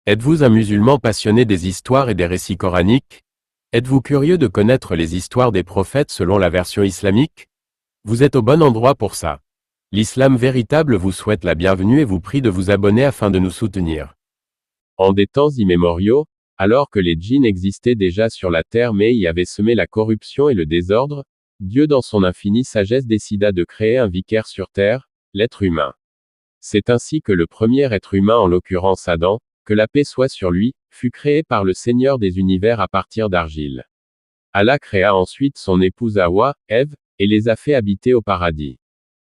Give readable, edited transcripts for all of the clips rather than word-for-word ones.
Êtes-vous un musulman passionné des histoires et des récits coraniques? Êtes-vous curieux de connaître les histoires des prophètes selon la version islamique? Vous êtes au bon endroit pour ça. L'Islam véritable vous souhaite la bienvenue et vous prie de vous abonner afin de nous soutenir. En des temps immémoriaux, alors que les djinns existaient déjà sur la terre mais y avaient semé la corruption et le désordre, Dieu dans son infinie sagesse décida de créer un vicaire sur terre, l'être humain. C'est ainsi que le premier être humain, en l'occurrence Adam, que la paix soit sur lui, fut créé par le Seigneur des univers à partir d'argile. Allah créa ensuite son épouse Hawa, Ève, et les a fait habiter au paradis.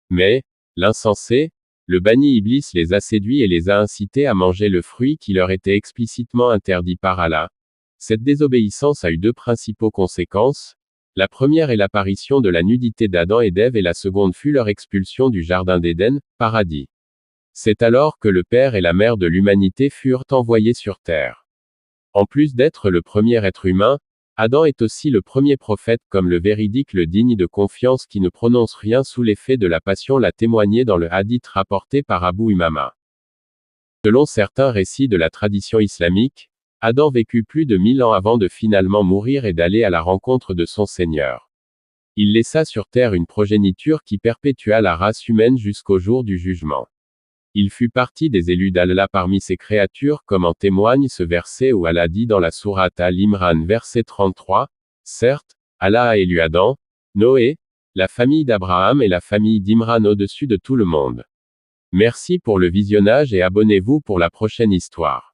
Mais, l'insensé, le banni Iblis les a séduits et les a incités à manger le fruit qui leur était explicitement interdit par Allah. Cette désobéissance a eu deux principaux conséquences. La première est l'apparition de la nudité d'Adam et d'Ève et la seconde fut leur expulsion du jardin d'Éden, paradis. C'est alors que le père et la mère de l'humanité furent envoyés sur terre. En plus d'être le premier être humain, Adam est aussi le premier prophète comme le véridique, le digne de confiance qui ne prononce rien sous l'effet de la passion l'a témoigné dans le hadith rapporté par Abu Umama. Selon certains récits de la tradition islamique, Adam vécut plus de 1000 ans avant de finalement mourir et d'aller à la rencontre de son Seigneur. Il laissa sur terre une progéniture qui perpétua la race humaine jusqu'au jour du jugement. Il fut partie des élus d'Allah parmi ses créatures comme en témoigne ce verset où Allah dit dans la sourate Al-Imran verset 33, « Certes, Allah a élu Adam, Noé, la famille d'Abraham et la famille d'Imran au-dessus de tout le monde. » Merci pour le visionnage et abonnez-vous pour la prochaine histoire.